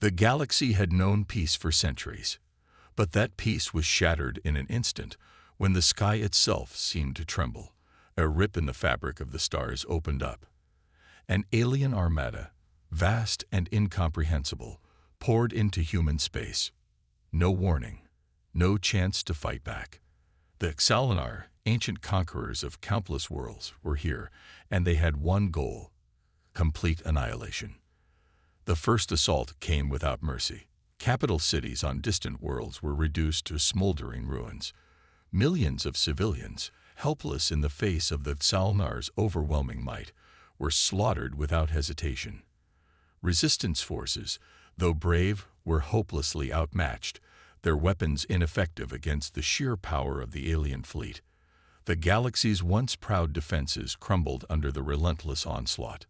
The galaxy had known peace for centuries, but that peace was shattered in an instant when the sky itself seemed to tremble. A rip in the fabric of the stars opened up. An alien armada, vast and incomprehensible, poured into human space. No warning, no chance to fight back. The Xalinar, ancient conquerors of countless worlds, were here, and they had one goal: complete annihilation. The first assault came without mercy. Capital cities on distant worlds were reduced to smoldering ruins. Millions of civilians, helpless in the face of the Xalinar's overwhelming might, were slaughtered without hesitation. Resistance forces, though brave, were hopelessly outmatched, their weapons ineffective against the sheer power of the alien fleet. The galaxy's once proud defenses crumbled under the relentless onslaught.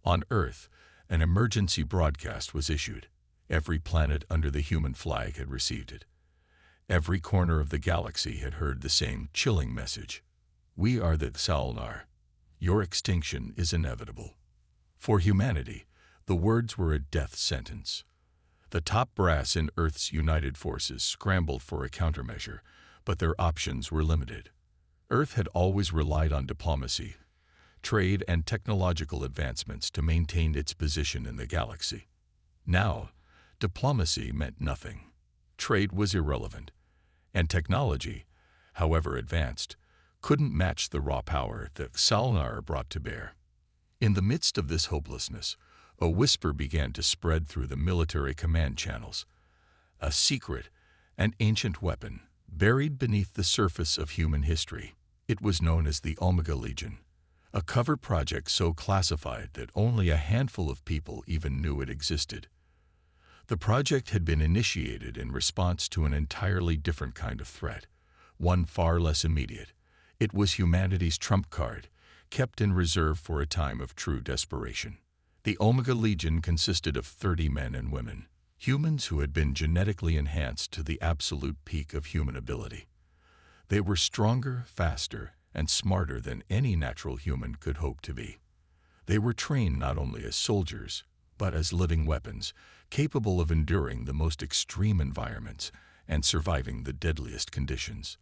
On Earth, an emergency broadcast was issued. Every planet under the human flag had received it. Every corner of the galaxy had heard the same chilling message. We are the Xalinar. Your extinction is inevitable. For humanity, the words were a death sentence. The top brass in Earth's united forces scrambled for a countermeasure, but their options were limited. Earth had always relied on diplomacy, trade, and technological advancements to maintain its position in the galaxy. Now, diplomacy meant nothing. Trade was irrelevant, and technology, however advanced, couldn't match the raw power that Xalinar brought to bear. In the midst of this hopelessness, a whisper began to spread through the military command channels. A secret, an ancient weapon, buried beneath the surface of human history. It was known as the Omega Legion, a covert project so classified that only a handful of people even knew it existed. The project had been initiated in response to an entirely different kind of threat, one far less immediate. It was humanity's trump card, kept in reserve for a time of true desperation. The Omega Legion consisted of 30 men and women, humans who had been genetically enhanced to the absolute peak of human ability. They were stronger, faster, and smarter than any natural human could hope to be. They were trained not only as soldiers, but as living weapons, capable of enduring the most extreme environments and surviving the deadliest conditions.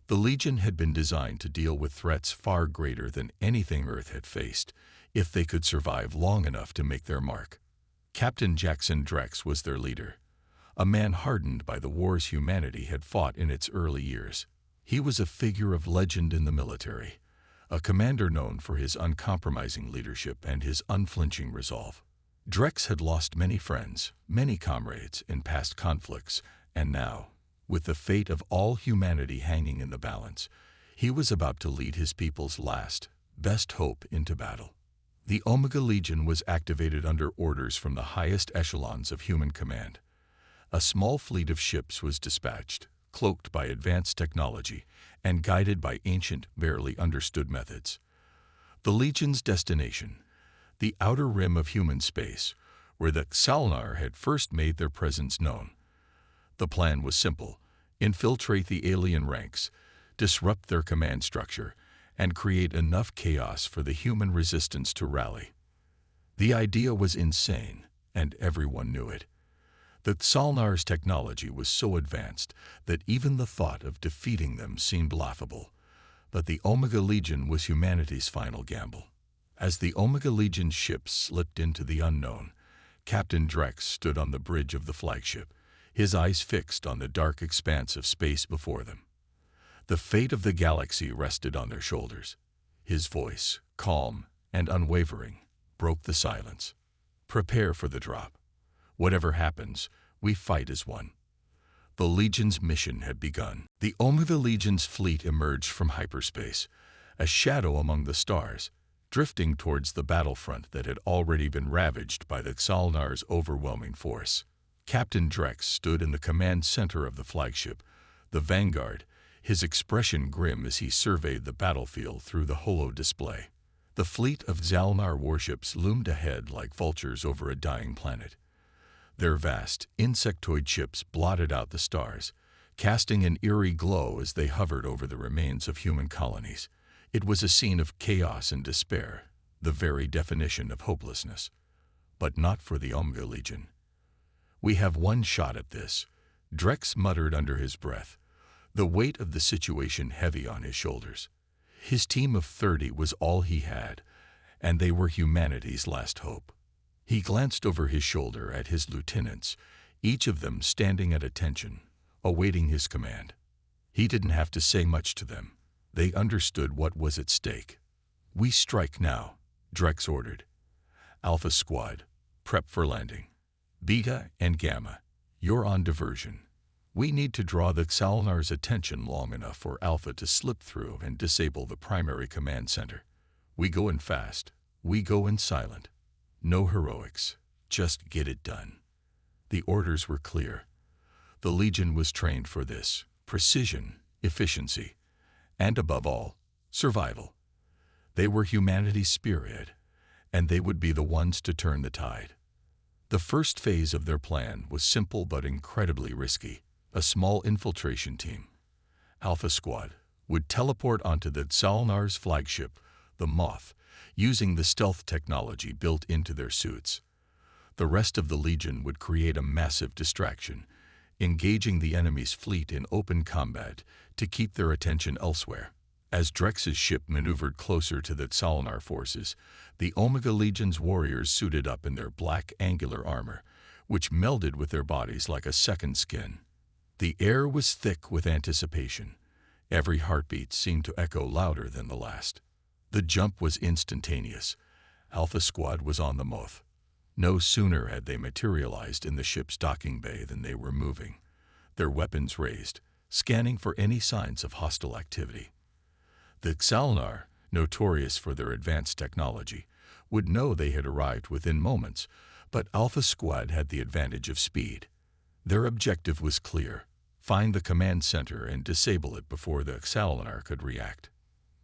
The Legion had been designed to deal with threats far greater than anything Earth had faced, if they could survive long enough to make their mark. Captain Jackson Drex was their leader, a man hardened by the wars humanity had fought in its early years. He was a figure of legend in the military, a commander known for his uncompromising leadership and his unflinching resolve. Drex had lost many friends, many comrades in past conflicts, and now, with the fate of all humanity hanging in the balance, he was about to lead his people's last, best hope into battle. The Omega Legion was activated under orders from the highest echelons of human command. A small fleet of ships was dispatched, cloaked by advanced technology and guided by ancient, barely understood methods. The Legion's destination, the outer rim of human space, where the Xalinar had first made their presence known. The plan was simple: infiltrate the alien ranks, disrupt their command structure, and create enough chaos for the human resistance to rally. The idea was insane, and everyone knew it. The Xalinar's technology was so advanced that even the thought of defeating them seemed laughable, but the Omega Legion was humanity's final gamble. As the Omega Legion's ships slipped into the unknown, Captain Drex stood on the bridge of the flagship, his eyes fixed on the dark expanse of space before them. The fate of the galaxy rested on their shoulders. His voice, calm and unwavering, broke the silence. Prepare for the drop. Whatever happens, we fight as one. The Legion's mission had begun. The Omega Legion's fleet emerged from hyperspace, a shadow among the stars, drifting towards the battlefront that had already been ravaged by the Xalinar's overwhelming force. Captain Drex stood in the command center of the flagship, the Vanguard, his expression grim as he surveyed the battlefield through the holo display. The fleet of Xalinar warships loomed ahead like vultures over a dying planet. Their vast, insectoid ships blotted out the stars, casting an eerie glow as they hovered over the remains of human colonies. It was a scene of chaos and despair, the very definition of hopelessness. But not for the Omega Legion. "We have one shot at this," Drex muttered under his breath, the weight of the situation heavy on his shoulders. His team of 30 was all he had, and they were humanity's last hope. He glanced over his shoulder at his lieutenants, each of them standing at attention, awaiting his command. He didn't have to say much to them. They understood what was at stake. "We strike now," Drex ordered. "Alpha Squad, prep for landing. Beta and Gamma, you're on diversion. We need to draw the Xalnar's attention long enough for Alpha to slip through and disable the primary command center. We go in fast. We go in silent. No heroics. Just get it done." The orders were clear. The Legion was trained for this: precision, efficiency, and above all, survival. They were humanity's spearhead, and they would be the ones to turn the tide. The first phase of their plan was simple but incredibly risky: a small infiltration team. Alpha Squad would teleport onto the Xalnar's flagship, the Moth, using the stealth technology built into their suits. The rest of the Legion would create a massive distraction, engaging the enemy's fleet in open combat to keep their attention elsewhere. As Drex's ship maneuvered closer to the Xalnar forces, the Omega Legion's warriors suited up in their black angular armor, which melded with their bodies like a second skin. The air was thick with anticipation. Every heartbeat seemed to echo louder than the last. The jump was instantaneous. Alpha Squad was on the Moth. No sooner had they materialized in the ship's docking bay than they were moving, their weapons raised, scanning for any signs of hostile activity. The Xalnar, notorious for their advanced technology, would know they had arrived within moments, but Alpha Squad had the advantage of speed. Their objective was clear: find the command center and disable it before the Xalnar could react.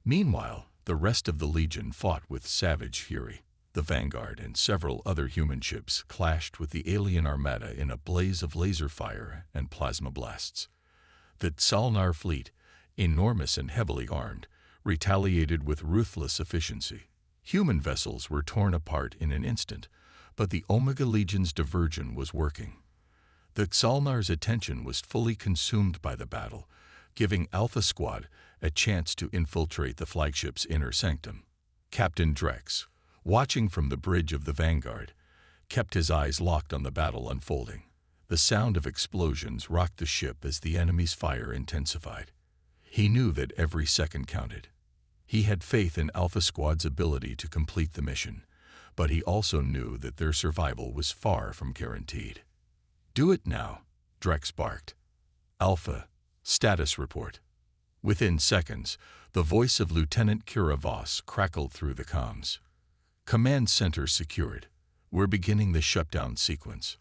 Meanwhile, the rest of the Legion fought with savage fury. The Vanguard and several other human ships clashed with the alien armada in a blaze of laser fire and plasma blasts. The Xalnar fleet, enormous and heavily armed, retaliated with ruthless efficiency. Human vessels were torn apart in an instant, but the Omega Legion's diversion was working. The Xalnar's attention was fully consumed by the battle, giving Alpha Squad a chance to infiltrate the flagship's inner sanctum. Captain Drex, watching from the bridge of the Vanguard, kept his eyes locked on the battle unfolding. The sound of explosions rocked the ship as the enemy's fire intensified. He knew that every second counted. He had faith in Alpha Squad's ability to complete the mission, but he also knew that their survival was far from guaranteed. "Do it now," Drex barked. "Alpha, status report." Within seconds, the voice of Lieutenant Kira Voss crackled through the comms. "Command center secured. We're beginning the shutdown sequence."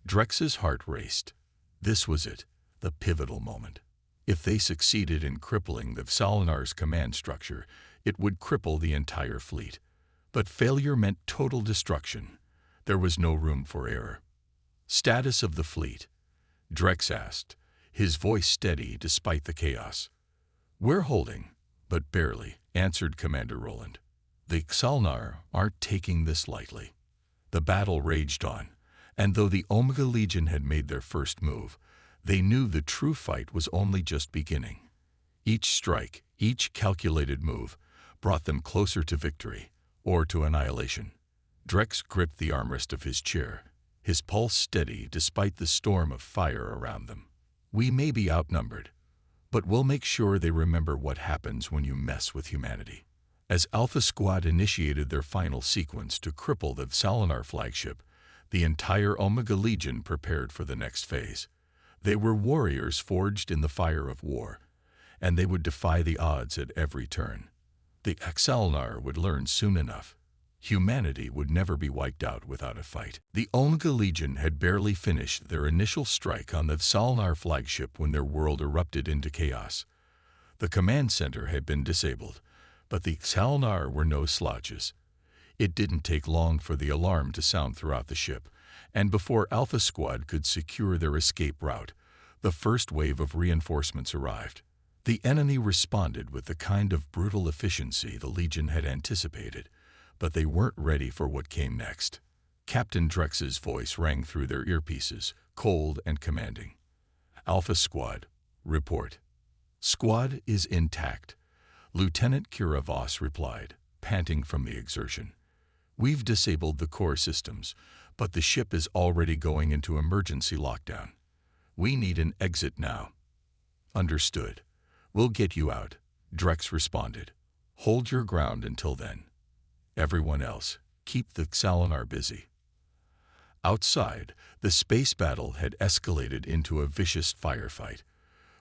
Drex's heart raced. This was it, the pivotal moment. If they succeeded in crippling the Xalnar's command structure, it would cripple the entire fleet. But failure meant total destruction. There was no room for error. "Status of the fleet?" Drex asked, his voice steady despite the chaos. "We're holding, but barely," answered Commander Roland. "The Xalnar aren't taking this lightly." The battle raged on, and though the Omega Legion had made their first move, they knew the true fight was only just beginning. Each strike, each calculated move, brought them closer to victory, or to annihilation. Drex gripped the armrest of his chair, his pulse steady despite the storm of fire around them. "We may be outnumbered, but we'll make sure they remember what happens when you mess with humanity." As Alpha Squad initiated their final sequence to cripple the Xalnar flagship, the entire Omega Legion prepared for the next phase. They were warriors forged in the fire of war, and they would defy the odds at every turn. The Xalnar would learn soon enough. Humanity would never be wiped out without a fight. The Omega Legion had barely finished their initial strike on the Xalnar flagship when their world erupted into chaos. The command center had been disabled, but the Xalnar were no slouches. It didn't take long for the alarm to sound throughout the ship, and before Alpha Squad could secure their escape route, the first wave of reinforcements arrived. The enemy responded with the kind of brutal efficiency the Legion had anticipated, but they weren't ready for what came next. Captain Drex's voice rang through their earpieces, cold and commanding. "Alpha Squad, report." "Squad is intact," Lieutenant Kira Voss replied, panting from the exertion. "We've disabled the core systems, but the ship is already going into emergency lockdown. We need an exit now." "Understood. We'll get you out," Drex responded. "Hold your ground until then. Everyone else, keep the Xalinar busy." Outside, the space battle had escalated into a vicious firefight,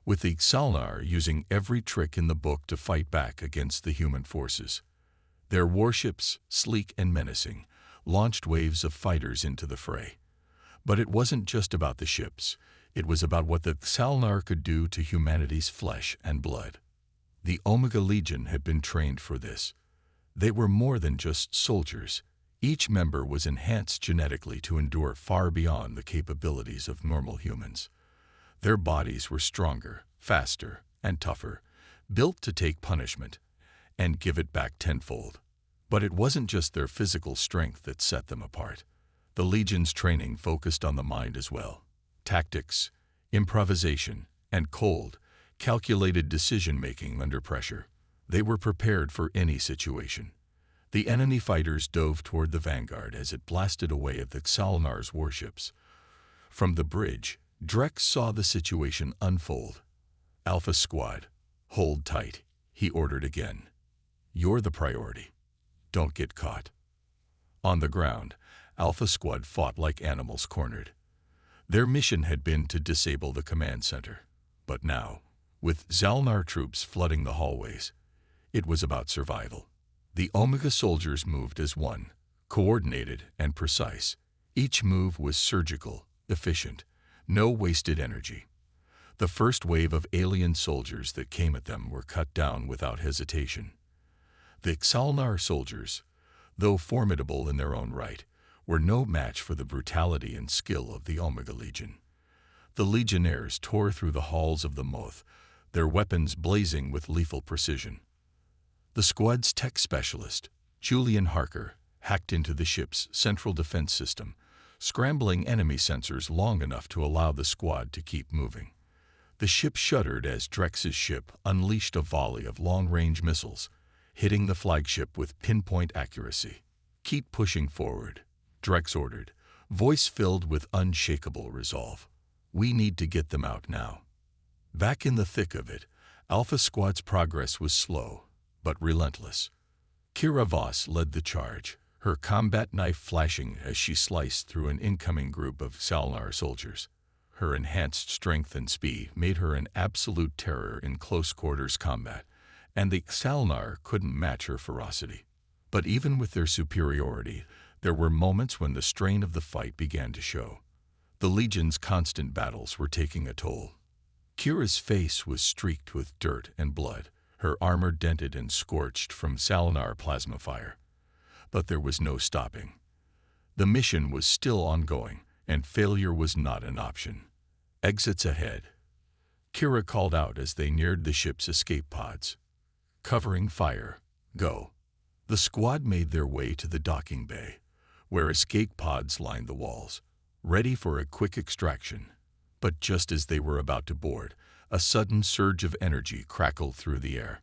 with the Xalinar using every trick in the book to fight back against the human forces. Their warships, sleek and menacing, launched waves of fighters into the fray. But it wasn't just about the ships. It was about what the Xalinar could do to humanity's flesh and blood. The Omega Legion had been trained for this. They were more than just soldiers. Each member was enhanced genetically to endure far beyond the capabilities of normal humans. Their bodies were stronger, faster, and tougher, built to take punishment and give it back tenfold. But it wasn't just their physical strength that set them apart. The Legion's training focused on the mind as well. Tactics, improvisation, and cold, calculated decision-making under pressure. They were prepared for any situation. The enemy fighters dove toward the vanguard as it blasted away at the Xalinar's warships. From the bridge, Drex saw the situation unfold. "Alpha Squad, hold tight," he ordered again. "You're the priority. Don't get caught." On the ground, Alpha Squad fought like animals cornered. Their mission had been to disable the command center. But now, with Xalinar troops flooding the hallways, it was about survival. The Omega soldiers moved as one, coordinated and precise. Each move was surgical, efficient, no wasted energy. The first wave of alien soldiers that came at them were cut down without hesitation. The Xalinar soldiers, though formidable in their own right, were no match for the brutality and skill of the Omega Legion. The Legionnaires tore through the halls of the Moth, their weapons blazing with lethal precision. The squad's tech specialist, Julian Harker, hacked into the ship's central defense system, scrambling enemy sensors long enough to allow the squad to keep moving. The ship shuddered as Drex's ship unleashed a volley of long-range missiles, hitting the flagship with pinpoint accuracy. "Keep pushing forward," Drex ordered, voice filled with unshakable resolve. "We need to get them out now." Back in the thick of it, Alpha Squad's progress was slow, but relentless. Kira Voss led the charge, her combat knife flashing as she sliced through an incoming group of Xalinar soldiers. Her enhanced strength and speed made her an absolute terror in close-quarters combat, and the Xalinar couldn't match her ferocity. But even with their superiority, there were moments when the strain of the fight began to show. The Legion's constant battles were taking a toll. Kira's face was streaked with dirt and blood, her armor dented and scorched from Xalinar plasma fire. But there was no stopping. The mission was still ongoing, and failure was not an option. "Exits ahead," Kira called out as they neared the ship's escape pods. "Covering fire, go." The squad made their way to the docking bay, where escape pods lined the walls, ready for a quick extraction. But just as they were about to board, a sudden surge of energy crackled through the air.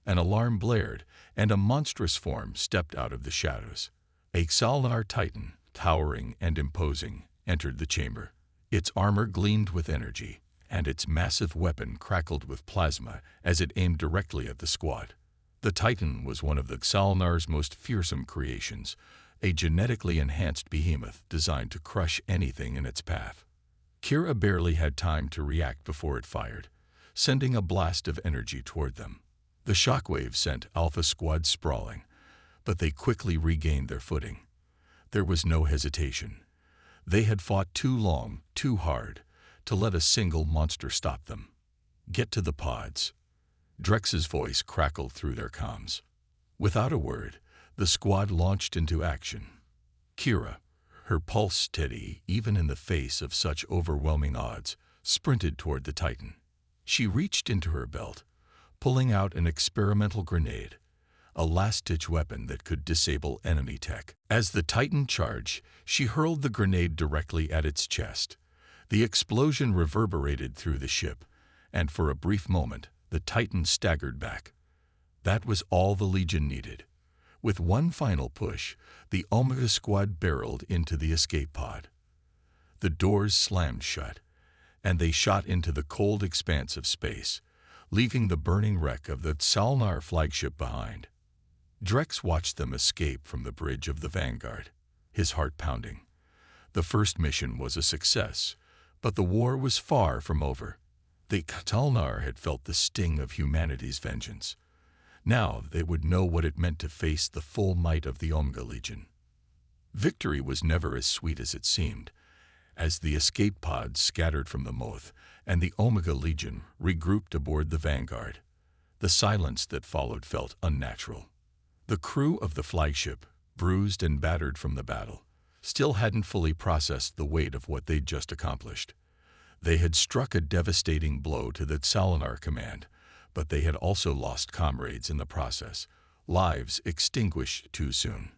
An alarm blared, and a monstrous form stepped out of the shadows. A Xalinar Titan, towering and imposing, entered the chamber. Its armor gleamed with energy, and its massive weapon crackled with plasma as it aimed directly at the squad. The Titan was one of the Xalinar's most fearsome creations, a genetically enhanced behemoth designed to crush anything in its path. Kira barely had time to react before it fired, sending a blast of energy toward them. The shockwave sent Alpha Squad sprawling, but they quickly regained their footing. There was no hesitation. They had fought too long, too hard, to let a single monster stop them. "Get to the pods." Drex's voice crackled through their comms. Without a word, the squad launched into action. Kira, her pulse steady even in the face of such overwhelming odds, sprinted toward the Titan. She reached into her belt, pulling out an experimental grenade. a last-ditch weapon that could disable enemy tech. As the Titan charged, she hurled the grenade directly at its chest. The explosion reverberated through the ship, and for a brief moment, the Titan staggered back. That was all the Legion needed. With one final push, the Omega Squad barreled into the escape pod. The doors slammed shut, and they shot into the cold expanse of space, leaving the burning wreck of the Salnar flagship behind. Drex watched them escape from the bridge of the Vanguard, his heart pounding. The first mission was a success, but the war was far from over. The Salnar had felt the sting of humanity's vengeance. Now they would know what it meant to face the full might of the Omega Legion. Victory was never as sweet as it seemed. As the escape pods scattered from the Moth and the Omega Legion regrouped aboard the Vanguard, the silence that followed felt unnatural. The crew of the flagship, bruised and battered from the battle, still hadn't fully processed the weight of what they'd just accomplished. They had struck a devastating blow to the Salinar command, but they had also lost comrades in the process, lives extinguished too soon.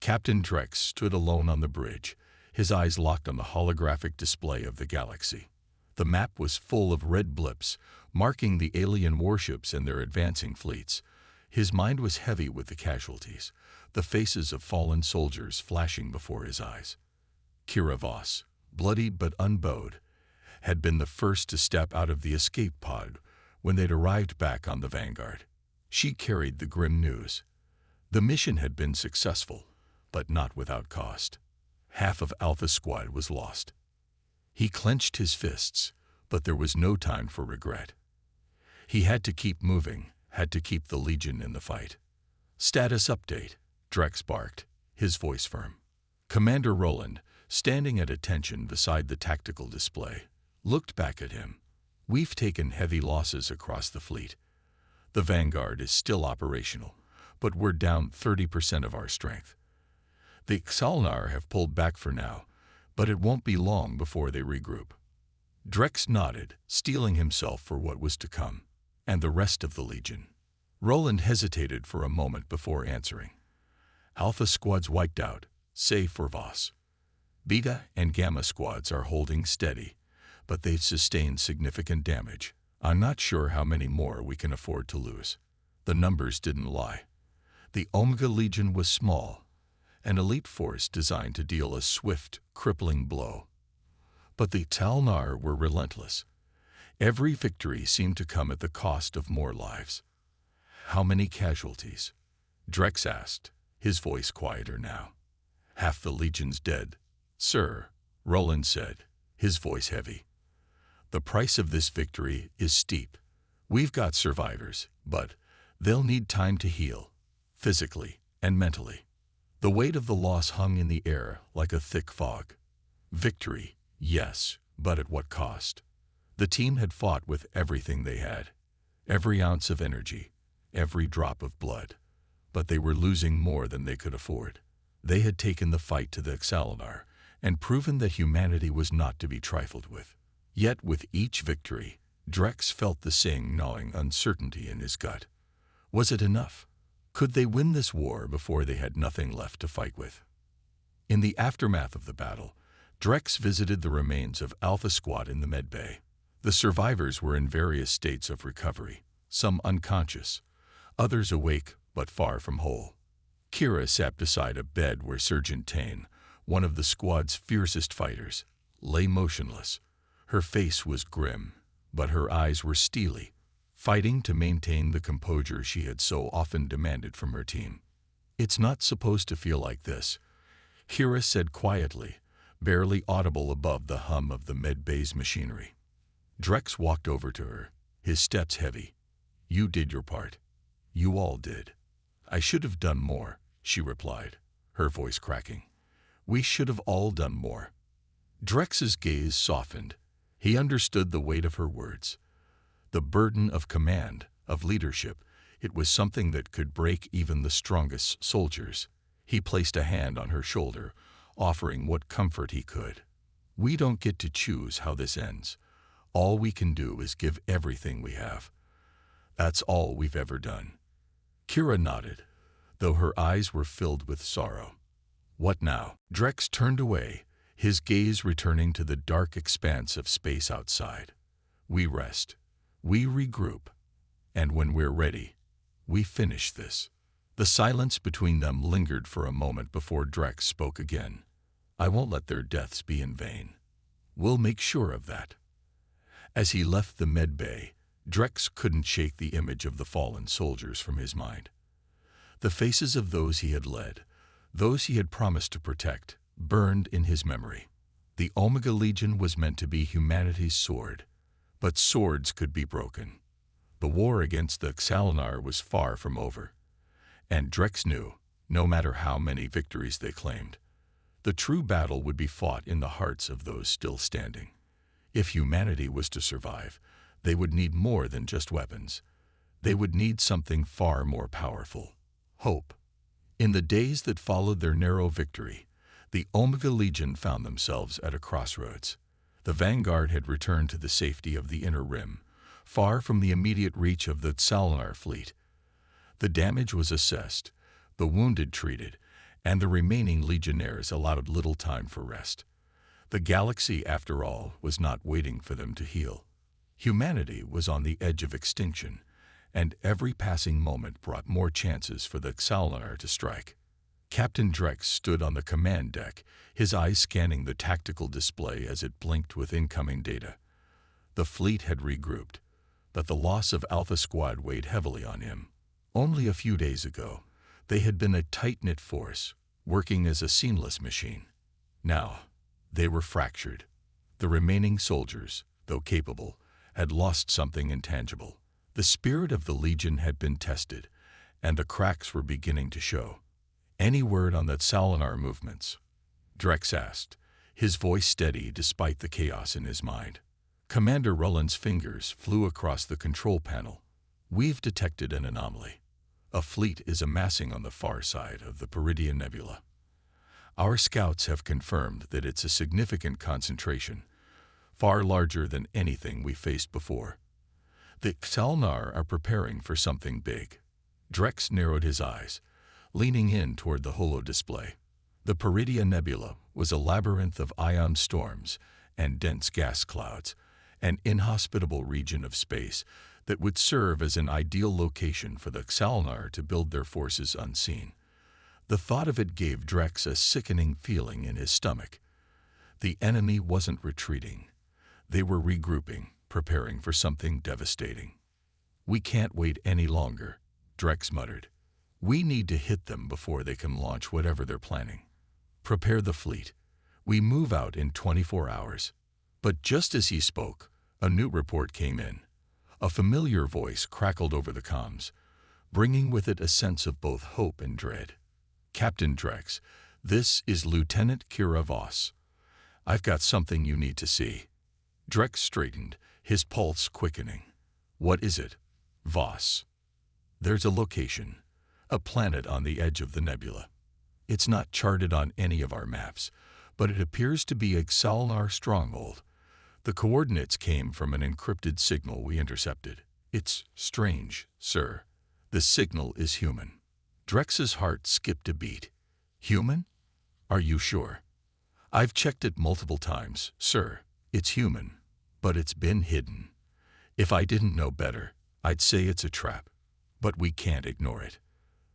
Captain Drex stood alone on the bridge, his eyes locked on the holographic display of the galaxy. The map was full of red blips, marking the alien warships and their advancing fleets. His mind was heavy with the casualties, the faces of fallen soldiers flashing before his eyes. Kira Voss, bloody but unbowed, had been the first to step out of the escape pod when they'd arrived back on the Vanguard. She carried the grim news. The mission had been successful, but not without cost. Half of Alpha Squad was lost. He clenched his fists, but there was no time for regret. He had to keep moving, had to keep the Legion in the fight. Status update, Drex barked, his voice firm. Commander Roland, standing at attention beside the tactical display, looked back at him. We've taken heavy losses across the fleet. The Vanguard is still operational, but we're down 30% of our strength. The Xalnar have pulled back for now, but it won't be long before they regroup. Drex nodded, steeling himself for what was to come. And the rest of the Legion. Roland hesitated for a moment before answering. Alpha Squad's wiped out, save for Voss. Beta and Gamma Squads are holding steady, but they've sustained significant damage. I'm not sure how many more we can afford to lose. The numbers didn't lie. The Omega Legion was small, an elite force designed to deal a swift, crippling blow. But the Talnar were relentless. Every victory seemed to come at the cost of more lives. How many casualties? Drex asked, his voice quieter now. Half the Legion's dead, sir, Roland said, his voice heavy. The price of this victory is steep. We've got survivors, but they'll need time to heal, physically and mentally. The weight of the loss hung in the air like a thick fog. Victory, yes, but at what cost? The team had fought with everything they had, every ounce of energy, every drop of blood, but they were losing more than they could afford. They had taken the fight to the Xalinar and proven that humanity was not to be trifled with. Yet with each victory, Drex felt the same gnawing uncertainty in his gut. Was it enough? Could they win this war before they had nothing left to fight with? In the aftermath of the battle, Drex visited the remains of Alpha Squad in the medbay. The survivors were in various states of recovery, some unconscious, others awake but far from whole. Kira sat beside a bed where Sergeant Tane, one of the squad's fiercest fighters, lay motionless. Her face was grim, but her eyes were steely, fighting to maintain the composure she had so often demanded from her team. It's not supposed to feel like this, Kira said quietly, barely audible above the hum of the medbay's machinery. Drex walked over to her, his steps heavy. You did your part. You all did. I should have done more, she replied, her voice cracking. We should have all done more. Drex's gaze softened. He understood the weight of her words. The burden of command, of leadership, it was something that could break even the strongest soldiers. He placed a hand on her shoulder, offering what comfort he could. We don't get to choose how this ends. All we can do is give everything we have. That's all we've ever done. Kira nodded, though her eyes were filled with sorrow. What now? Drex turned away, his gaze returning to the dark expanse of space outside. We rest. We regroup. And when we're ready, we finish this. The silence between them lingered for a moment before Drex spoke again. I won't let their deaths be in vain. We'll make sure of that. As he left the med bay, Drex couldn't shake the image of the fallen soldiers from his mind. The faces of those he had led, those he had promised to protect, burned in his memory. The Omega Legion was meant to be humanity's sword, but swords could be broken. The war against the Xalanar was far from over, and Drex knew, no matter how many victories they claimed, the true battle would be fought in the hearts of those still standing. If humanity was to survive, they would need more than just weapons. They would need something far more powerful: hope. In the days that followed their narrow victory, the Omega Legion found themselves at a crossroads. The Vanguard had returned to the safety of the Inner Rim, far from the immediate reach of the Xalanar fleet. The damage was assessed, the wounded treated, and the remaining legionnaires allowed little time for rest. The galaxy, after all, was not waiting for them to heal. Humanity was on the edge of extinction, and every passing moment brought more chances for the Xalanar to strike. Captain Drex stood on the command deck, his eyes scanning the tactical display as it blinked with incoming data. The fleet had regrouped, but the loss of Alpha Squad weighed heavily on him. Only a few days ago, they had been a tight-knit force, working as a seamless machine. Now, they were fractured. The remaining soldiers, though capable, had lost something intangible. The spirit of the Legion had been tested, and the cracks were beginning to show. Any word on the Xalanar movements? Drex asked, his voice steady despite the chaos in his mind. Commander Rulland's fingers flew across the control panel. We've detected an anomaly. A fleet is amassing on the far side of the Peridian Nebula. Our scouts have confirmed that it's a significant concentration, far larger than anything we faced before. The Xalanar are preparing for something big. Drex narrowed his eyes, leaning in toward the holo display. The Peridian Nebula was a labyrinth of ion storms and dense gas clouds, an inhospitable region of space that would serve as an ideal location for the Xalanar to build their forces unseen. The thought of it gave Drex a sickening feeling in his stomach. The enemy wasn't retreating. They were regrouping, preparing for something devastating. We can't wait any longer, Drex muttered. We need to hit them before they can launch whatever they're planning. Prepare the fleet. We move out in 24 hours. But just as he spoke, a new report came in. A familiar voice crackled over the comms, bringing with it a sense of both hope and dread. Captain Drex, this is Lieutenant Kira Voss. I've got something you need to see. Drex straightened, his pulse quickening. What is it? Voss. There's a location, a planet on the edge of the nebula. It's not charted on any of our maps, but it appears to be a Xalanar stronghold. The coordinates came from an encrypted signal we intercepted. It's strange, sir. The signal is human. Drex's heart skipped a beat. Human? Are you sure? I've checked it multiple times, sir. It's human, but it's been hidden. If I didn't know better, I'd say it's a trap. But we can't ignore it.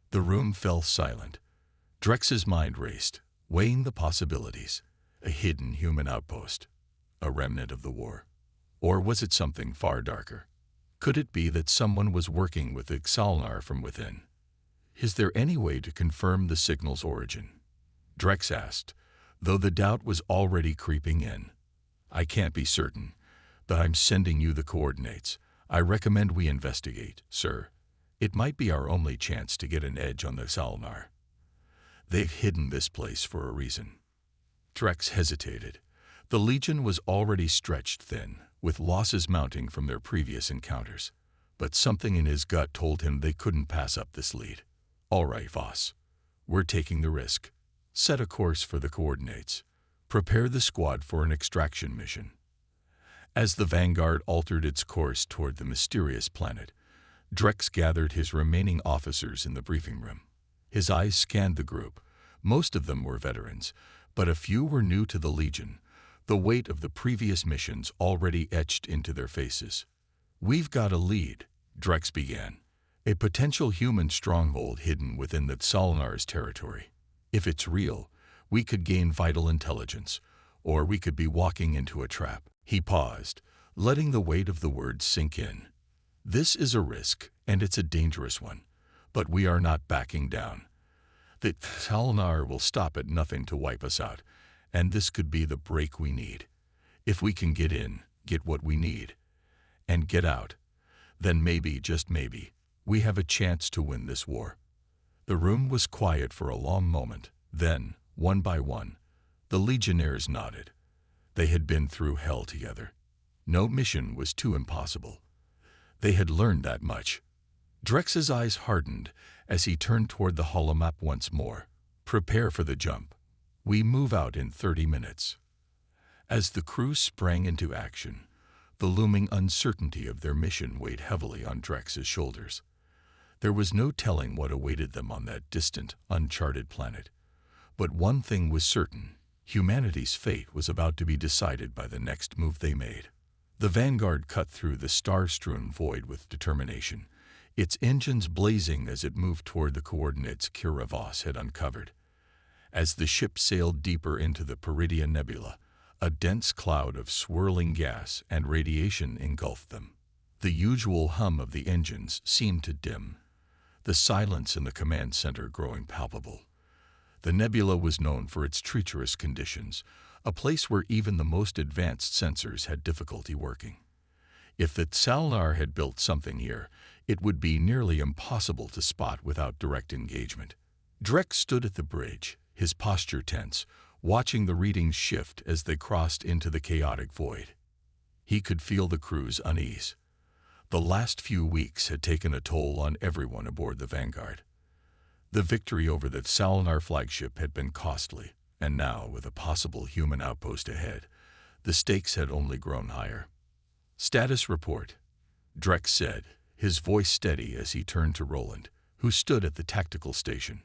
The room fell silent. Drex's mind raced, weighing the possibilities. A hidden human outpost. A remnant of the war. Or was it something far darker? Could it be that someone was working with the Xalanar from within? Is there any way to confirm the signal's origin? Drex asked, though the doubt was already creeping in. I can't be certain, but I'm sending you the coordinates. I recommend we investigate, sir. It might be our only chance to get an edge on the Xalanar. They've hidden this place for a reason. Drex hesitated. The Legion was already stretched thin, with losses mounting from their previous encounters. But something in his gut told him they couldn't pass up this lead. All right, Voss. We're taking the risk. Set a course for the coordinates. Prepare the squad for an extraction mission. As the Vanguard altered its course toward the mysterious planet, Drex gathered his remaining officers in the briefing room. His eyes scanned the group. Most of them were veterans, but a few were new to the Legion, the weight of the previous missions already etched into their faces. "We've got a lead," Drex began. "A potential human stronghold hidden within the Solnar's territory. If it's real, we could gain vital intelligence, or we could be walking into a trap." He paused, letting the weight of the words sink in. "This is a risk, and it's a dangerous one, but we are not backing down. The Solnar will stop at nothing to wipe us out, and this could be the break we need. If we can get in, get what we need, and get out, then maybe, just maybe, we have a chance to win this war." The room was quiet for a long moment. Then, one by one, the Legionnaires nodded. They had been through hell together. No mission was too impossible. They had learned that much. Drex's eyes hardened as he turned toward the holomap once more. "Prepare for the jump. We move out in 30 minutes. As the crew sprang into action, the looming uncertainty of their mission weighed heavily on Drex's shoulders. There was no telling what awaited them on that distant, uncharted planet. But one thing was certain: humanity's fate was about to be decided by the next move they made. The Vanguard cut through the star-strewn void with determination, its engines blazing as it moved toward the coordinates Kira Voss had uncovered. As the ship sailed deeper into the Peridia Nebula, a dense cloud of swirling gas and radiation engulfed them. The usual hum of the engines seemed to dim, the silence in the command center growing palpable. The nebula was known for its treacherous conditions, a place where even the most advanced sensors had difficulty working. If the Solnar had built something here, it would be nearly impossible to spot without direct engagement. Drex stood at the bridge, his posture tense, watching the readings shift as they crossed into the chaotic void. He could feel the crew's unease. The last few weeks had taken a toll on everyone aboard the Vanguard. The victory over the Solnar flagship had been costly, and now, with a possible human outpost ahead, the stakes had only grown higher. "Status report," Drex said, his voice steady as he turned to Roland, who stood at the tactical station.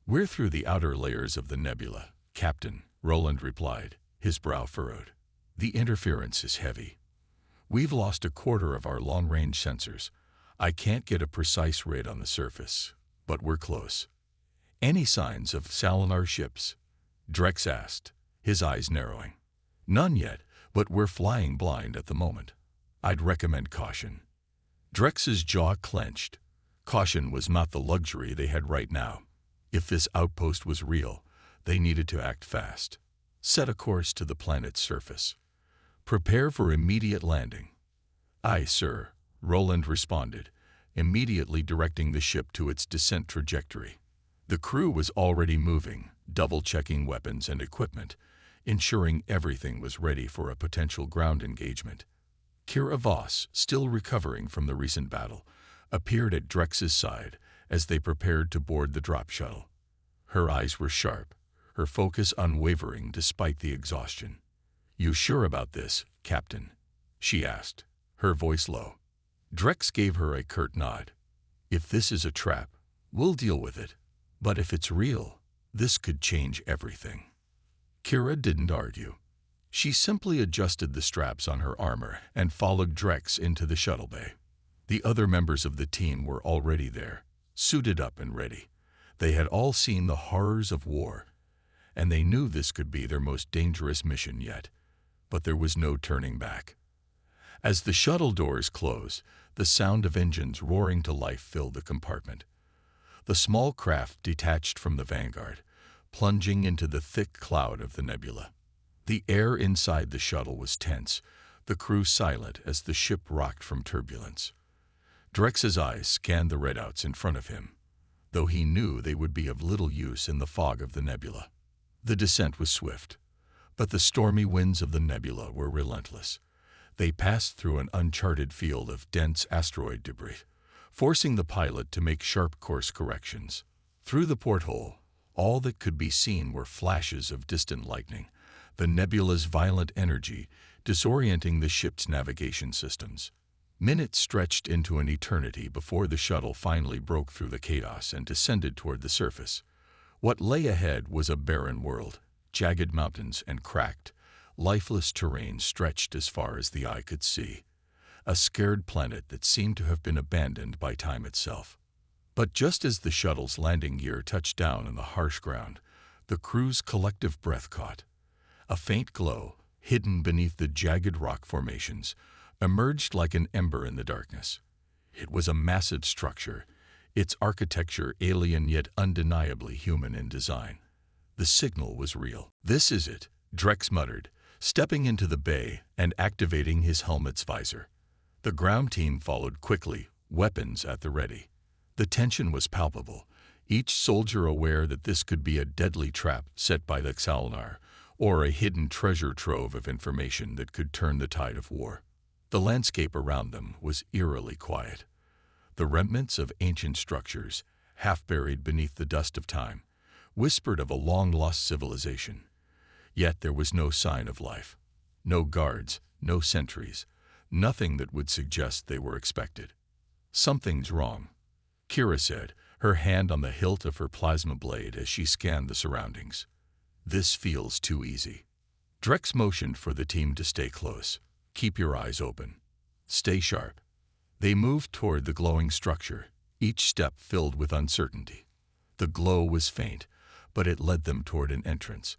"We're through the outer layers of the nebula, Captain," Roland replied, his brow furrowed. "The interference is heavy. We've lost a quarter of our long-range sensors. I can't get a precise read on the surface, but we're close." "Any signs of Solnar ships?" Drex asked, his eyes narrowing. "None yet, but we're flying blind at the moment. I'd recommend caution." Drex's jaw clenched. Caution was not the luxury they had right now. If this outpost was real, they needed to act fast. "Set a course to the planet's surface. Prepare for immediate landing." "Aye, sir," Roland responded, immediately directing the ship to its descent trajectory. The crew was already moving, double-checking weapons and equipment, ensuring everything was ready for a potential ground engagement. Kira Voss, still recovering from the recent battle, appeared at Drex's side as they prepared to board the drop shuttle. Her eyes were sharp, her focus unwavering despite the exhaustion. "You sure about this, Captain?" she asked, her voice low. Drex gave her a curt nod. "If this is a trap, we'll deal with it. But if it's real, this could change everything." Kira didn't argue. She simply adjusted the straps on her armor and followed Drex into the shuttle bay. The other members of the team were already there, suited up and ready. They had all seen the horrors of war, and they knew this could be their most dangerous mission yet. But there was no turning back. As the shuttle doors closed, the sound of engines roaring to life filled the compartment. The small craft detached from the Vanguard, plunging into the thick cloud of the nebula. The air inside the shuttle was tense, the crew silent as the ship rocked from turbulence. Drex's eyes scanned the readouts in front of him, though he knew they would be of little use in the fog of the nebula. The descent was swift, but the stormy winds of the nebula were relentless. They passed through an uncharted field of dense asteroid debris, forcing the pilot to make sharp course corrections. Through the porthole, all that could be seen were flashes of distant lightning, the nebula's violent energy disorienting the ship's navigation systems. Minutes stretched into an eternity before the shuttle finally broke through the chaos and descended toward the surface. What lay ahead was a barren world. Jagged mountains and cracked, lifeless terrain stretched as far as the eye could see. A scared planet that seemed to have been abandoned by time itself. But just as the shuttle's landing gear touched down on the harsh ground, the crew's collective breath caught. A faint glow, hidden beneath the jagged rock formations, emerged like an ember in the darkness. It was a massive structure, its architecture alien yet undeniably human in design. The signal was real. "This is it," Drex muttered, stepping into the bay and activating his helmet's visor. The ground team followed quickly, weapons at the ready. The tension was palpable, each soldier aware that this could be a deadly trap set by the Xalnar, or a hidden treasure trove of information that could turn the tide of war. The landscape around them was eerily quiet. The remnants of ancient structures, half buried beneath the dust of time, whispered of a long-lost civilization. Yet there was no sign of life. No guards, no sentries, nothing that would suggest they were expected. "Something's wrong," Kira said, her hand on the hilt of her plasma blade as she scanned the surroundings. "This feels too easy." Drex motioned for the team to stay close. "Keep your eyes open. Stay sharp." They moved toward the glowing structure, each step filled with uncertainty. The glow was faint, but it led them toward an entrance,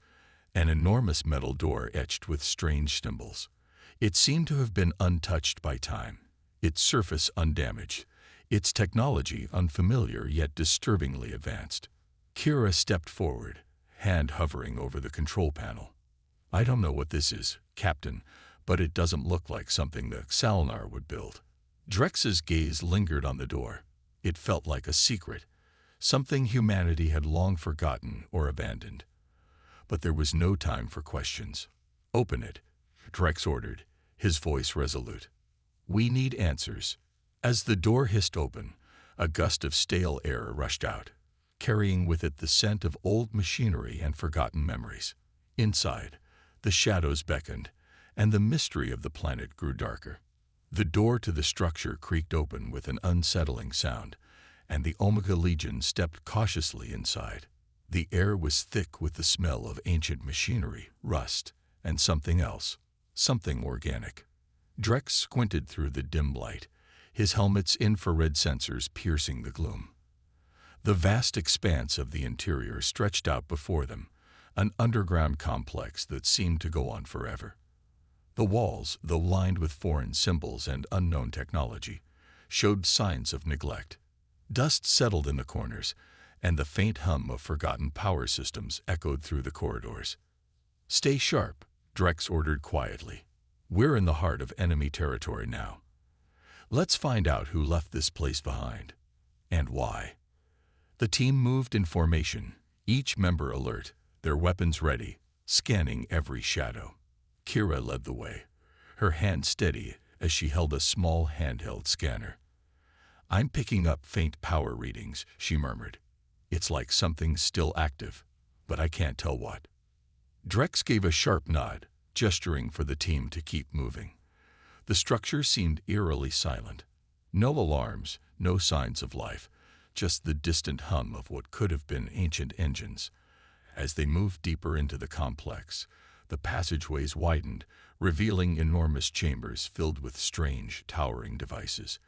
an enormous metal door etched with strange symbols. It seemed to have been untouched by time, its surface undamaged, its technology unfamiliar yet disturbingly advanced. Kira stepped forward, hand hovering over the control panel. "I don't know what this is, Captain, but it doesn't look like something the Xalnar would build." Drex's gaze lingered on the door. It felt like a secret, something humanity had long forgotten or abandoned. But there was no time for questions. "Open it," Drex ordered, his voice resolute. "We need answers." As the door hissed open, a gust of stale air rushed out, carrying with it the scent of old machinery and forgotten memories. Inside, the shadows beckoned, and the mystery of the planet grew darker. The door to the structure creaked open with an unsettling sound, and the Omega Legion stepped cautiously inside. The air was thick with the smell of ancient machinery, rust, and something else, something organic. Drex squinted through the dim light, his helmet's infrared sensors piercing the gloom. The vast expanse of the interior stretched out before them, an underground complex that seemed to go on forever. The walls, though lined with foreign symbols and unknown technology, showed signs of neglect. Dust settled in the corners, and the faint hum of forgotten power systems echoed through the corridors. "Stay sharp," Drex ordered quietly. "We're in the heart of enemy territory now. Let's find out who left this place behind, and why." The team moved in formation, each member alert, their weapons ready, scanning every shadow. Kira led the way, her hand steady as she held a small handheld scanner. "I'm picking up faint power readings," she murmured. "It's like something's still active, but I can't tell what." Drex gave a sharp nod, gesturing for the team to keep moving. The structure seemed eerily silent. No alarms, no signs of life, just the distant hum of what could have been ancient engines. As they moved deeper into the complex, the passageways widened, revealing enormous chambers filled with strange, towering devices.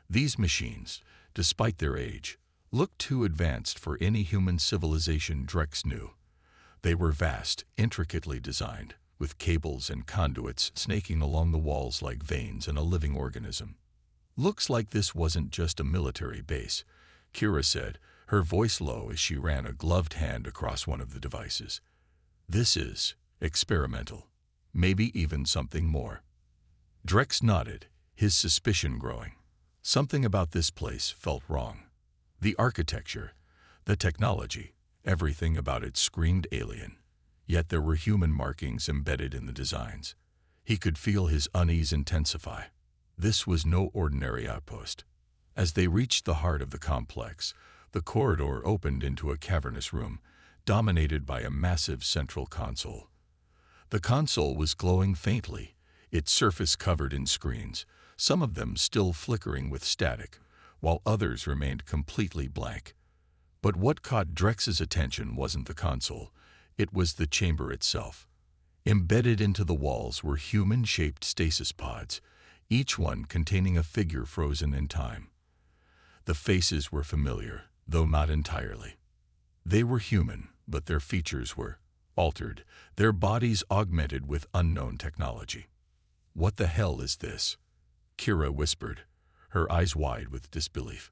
These machines, despite their age, looked too advanced for any human civilization Drex knew. They were vast, intricately designed, with cables and conduits snaking along the walls like veins in a living organism. "Looks like this wasn't just a military base," Kira said, her voice low as she ran a gloved hand across one of the devices. "This is experimental, maybe even something more." Drex nodded, his suspicion growing. Something about this place felt wrong. The architecture, the technology, everything about it screamed alien. Yet there were human markings embedded in the designs. He could feel his unease intensify. This was no ordinary outpost. As they reached the heart of the complex, the corridor opened into a cavernous room, dominated by a massive central console. The console was glowing faintly, its surface covered in screens, some of them still flickering with static, while others remained completely blank. But what caught Drex's attention wasn't the console, it was the chamber itself. Embedded into the walls were human-shaped stasis pods, each one containing a figure frozen in time. The faces were familiar, though not entirely. They were human, but their features were altered, their bodies augmented with unknown technology. "What the hell is this?" Kira whispered, her eyes wide with disbelief.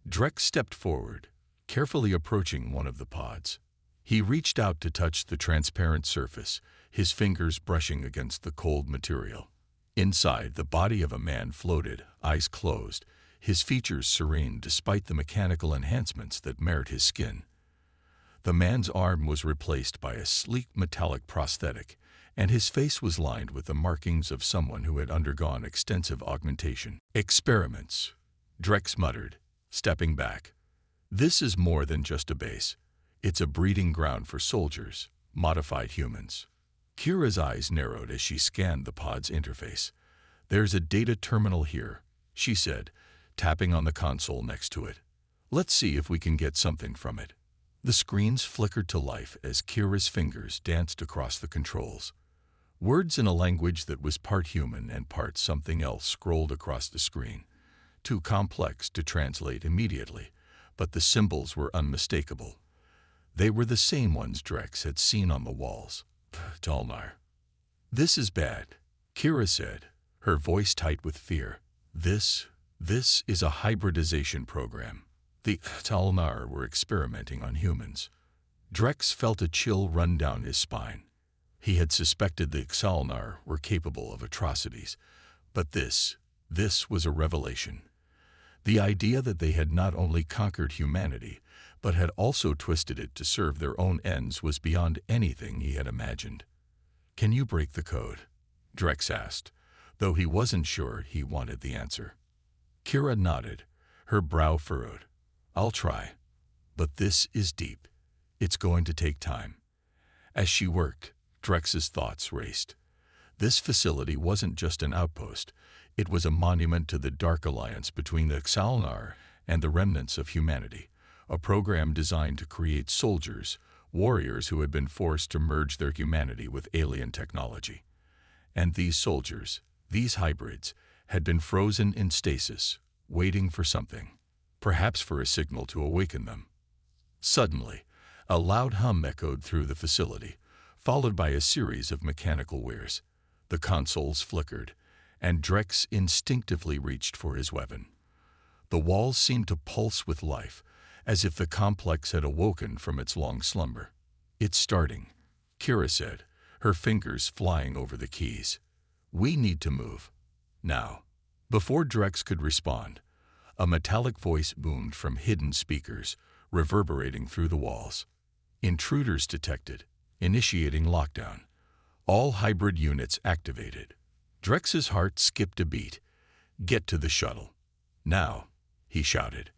Drex stepped forward, carefully approaching one of the pods. He reached out to touch the transparent surface, his fingers brushing against the cold material. Inside, the body of a man floated, eyes closed, his features serene despite the mechanical enhancements that marred his skin. The man's arm was replaced by a sleek metallic prosthetic, and his face was lined with the markings of someone who had undergone extensive augmentation. "Experiments," Drex muttered, stepping back. "This is more than just a base. It's a breeding ground for soldiers, modified humans." Kira's eyes narrowed as she scanned the pod's interface. "There's a data terminal here," she said, tapping on the console next to it. "Let's see if we can get something from it." The screens flickered to life as Kira's fingers danced across the controls. Words in a language that was part human and part something else scrolled across the screen, too complex to translate immediately, but the symbols were unmistakable. They were the same ones Drex had seen on the walls. Talnar. "This is bad," Kira said, her voice tight with fear. This is a hybridization program. The Talnar were experimenting on humans." Drex felt a chill run down his spine. He had suspected the Xalnar were capable of atrocities, but this was a revelation. The idea that they had not only conquered humanity, but had also twisted it to serve their own ends was beyond anything he had imagined. "Can you break the code?" Drex asked, though he wasn't sure he wanted the answer. Kira nodded, her brow furrowed. "I'll try. But this is deep. It's going to take time." As she worked, Drex's thoughts raced. This facility wasn't just an outpost. It was a monument to the dark alliance between the Xalnar and the remnants of humanity, a program designed to create soldiers, warriors who had been forced to merge their humanity with alien technology. And these soldiers, these hybrids, had been frozen in stasis, waiting for something. Perhaps for a signal to awaken them. Suddenly, a loud hum echoed through the facility, followed by a series of mechanical whirs. The consoles flickered, and Drex instinctively reached for his weapon. The walls seemed to pulse with life, as if the complex had awoken from its long slumber. "It's starting," Kira said, her fingers flying over the keys. "We need to move. Now." Before Drex could respond, a metallic voice boomed from hidden speakers, reverberating through the walls. "Intruders detected. Initiating lockdown. All hybrid units activated." Drex's heart skipped a beat. "Get to the shuttle. Now," he shouted.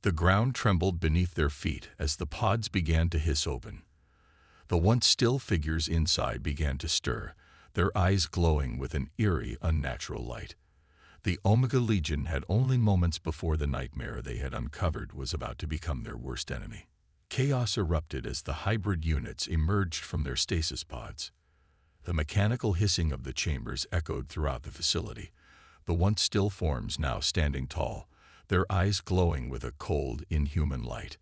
The ground trembled beneath their feet as the pods began to hiss open. The once still figures inside began to stir, their eyes glowing with an eerie, unnatural light. The Omega Legion had only moments before the nightmare they had uncovered was about to become their worst enemy. Chaos erupted as the hybrid units emerged from their stasis pods. The mechanical hissing of the chambers echoed throughout the facility, the once still forms now standing tall, their eyes glowing with a cold, inhuman light.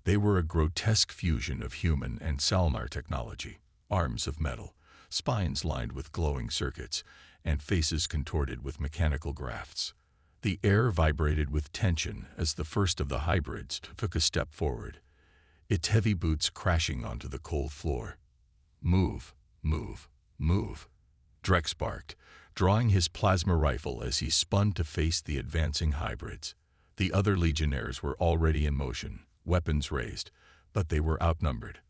They were a grotesque fusion of human and Xalnar technology, arms of metal, spines lined with glowing circuits, and faces contorted with mechanical grafts. The air vibrated with tension as the first of the hybrids took a step forward, its heavy boots crashing onto the cold floor. "Move, move, move," Drex barked, drawing his plasma rifle as he spun to face the advancing hybrids. The other legionnaires were already in motion, weapons raised, but they were outnumbered.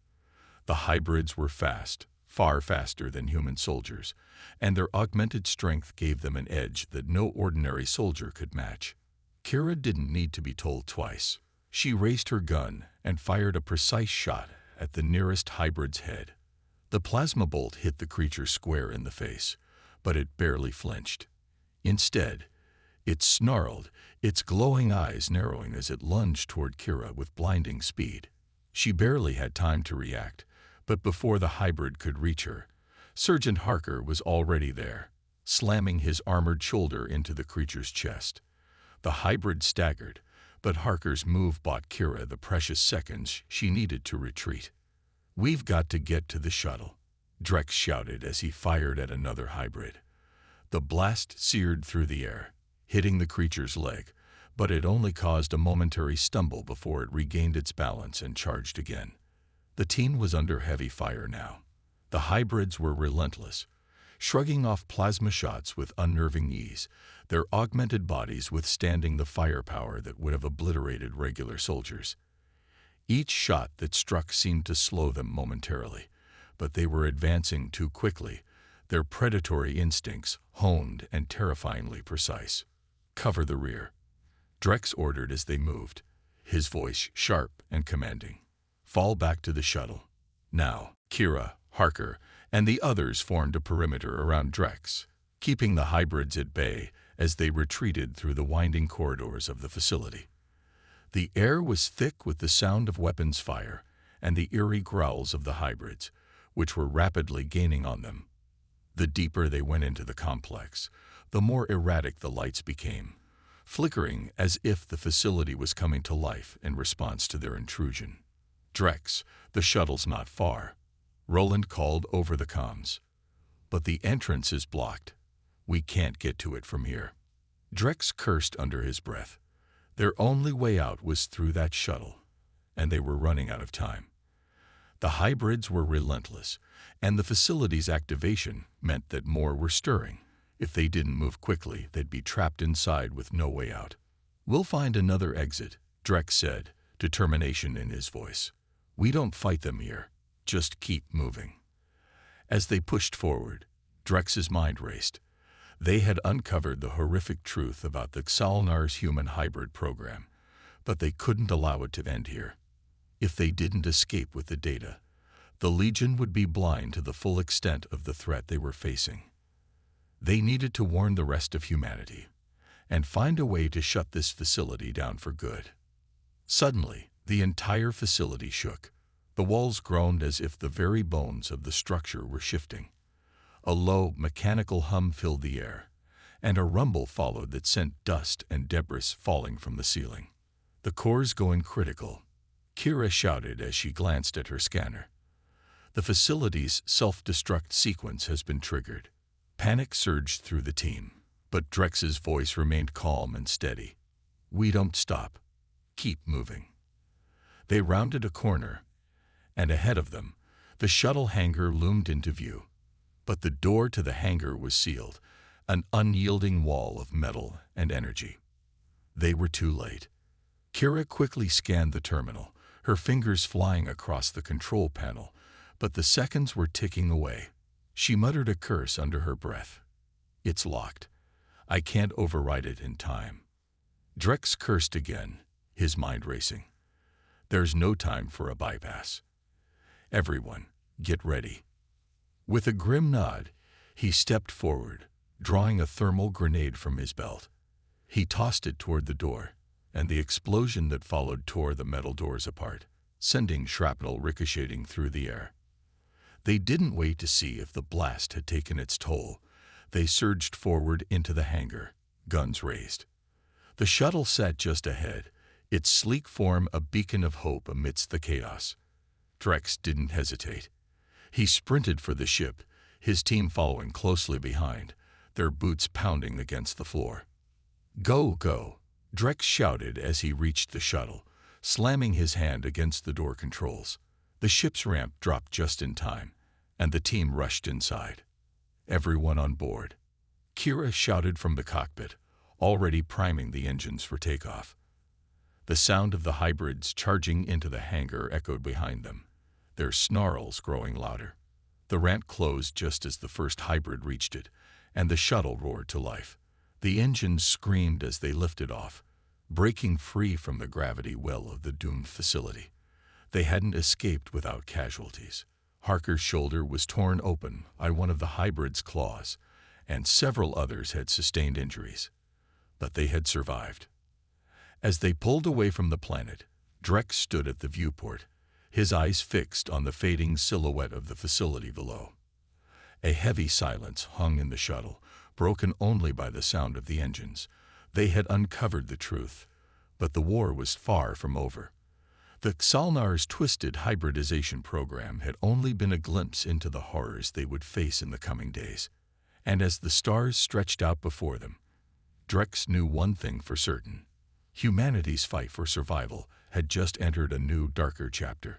The hybrids were fast, far faster than human soldiers, and their augmented strength gave them an edge that no ordinary soldier could match. Kira didn't need to be told twice. She raised her gun and fired a precise shot at the nearest hybrid's head. The plasma bolt hit the creature square in the face, but it barely flinched. Instead, it snarled, its glowing eyes narrowing as it lunged toward Kira with blinding speed. She barely had time to react, but before the hybrid could reach her, Sergeant Harker was already there, slamming his armored shoulder into the creature's chest. The hybrid staggered, but Harker's move bought Kira the precious seconds she needed to retreat. "We've got to get to the shuttle," Drex shouted as he fired at another hybrid. The blast seared through the air, hitting the creature's leg, but it only caused a momentary stumble before it regained its balance and charged again. The team was under heavy fire now. The hybrids were relentless, shrugging off plasma shots with unnerving ease, their augmented bodies withstanding the firepower that would have obliterated regular soldiers. Each shot that struck seemed to slow them momentarily, but they were advancing too quickly, their predatory instincts honed and terrifyingly precise. "Cover the rear," Drex ordered as they moved, his voice sharp and commanding. "Fall back to the shuttle." Now, Kira, Harker, and the others formed a perimeter around Drex, keeping the hybrids at bay as they retreated through the winding corridors of the facility. The air was thick with the sound of weapons fire and the eerie growls of the hybrids, which were rapidly gaining on them. The deeper they went into the complex, the more erratic the lights became, flickering as if the facility was coming to life in response to their intrusion. "Drex, the shuttle's not far," Roland called over the comms. "But the entrance is blocked. We can't get to it from here." Drex cursed under his breath. Their only way out was through that shuttle, and they were running out of time. The hybrids were relentless, and the facility's activation meant that more were stirring. If they didn't move quickly, they'd be trapped inside with no way out. "We'll find another exit," Drex said, determination in his voice. "We don't fight them here. Just keep moving." As they pushed forward, Drex's mind raced. They had uncovered the horrific truth about the Xalnar's human hybrid program, but they couldn't allow it to end here. If they didn't escape with the data, the Legion would be blind to the full extent of the threat they were facing. They needed to warn the rest of humanity and find a way to shut this facility down for good. Suddenly, the entire facility shook. The walls groaned as if the very bones of the structure were shifting. A low, mechanical hum filled the air, and a rumble followed that sent dust and debris falling from the ceiling. "The core's going critical," Kira shouted as she glanced at her scanner. "The facility's self-destruct sequence has been triggered." Panic surged through the team, but Drex's voice remained calm and steady. "We don't stop. Keep moving." They rounded a corner, and ahead of them, the shuttle hangar loomed into view. But the door to the hangar was sealed, an unyielding wall of metal and energy. They were too late. Kira quickly scanned the terminal, her fingers flying across the control panel, but the seconds were ticking away. She muttered a curse under her breath. "It's locked. I can't override it in time." Drex cursed again, his mind racing. "There's no time for a bypass. Everyone, get ready." With a grim nod, he stepped forward, drawing a thermal grenade from his belt. He tossed it toward the door, and the explosion that followed tore the metal doors apart, sending shrapnel ricocheting through the air. They didn't wait to see if the blast had taken its toll. They surged forward into the hangar, guns raised. The shuttle sat just ahead, its sleek form a beacon of hope amidst the chaos. Drex didn't hesitate. He sprinted for the ship, his team following closely behind, their boots pounding against the floor. "Go, go," Drex shouted as he reached the shuttle, slamming his hand against the door controls. The ship's ramp dropped just in time, and the team rushed inside. Everyone on board. Kira shouted from the cockpit, already priming the engines for takeoff. The sound of the hybrids charging into the hangar echoed behind them, their snarls growing louder. The ramp closed just as the first hybrid reached it, and the shuttle roared to life. The engines screamed as they lifted off, breaking free from the gravity well of the doomed facility. They hadn't escaped without casualties. Harker's shoulder was torn open by one of the hybrid's claws, and several others had sustained injuries. But they had survived. As they pulled away from the planet, Drex stood at the viewport, his eyes fixed on the fading silhouette of the facility below. A heavy silence hung in the shuttle, broken only by the sound of the engines. They had uncovered the truth, but the war was far from over. The Xalnar's twisted hybridization program had only been a glimpse into the horrors they would face in the coming days. And as the stars stretched out before them, Drex knew one thing for certain. Humanity's fight for survival had just entered a new, darker chapter.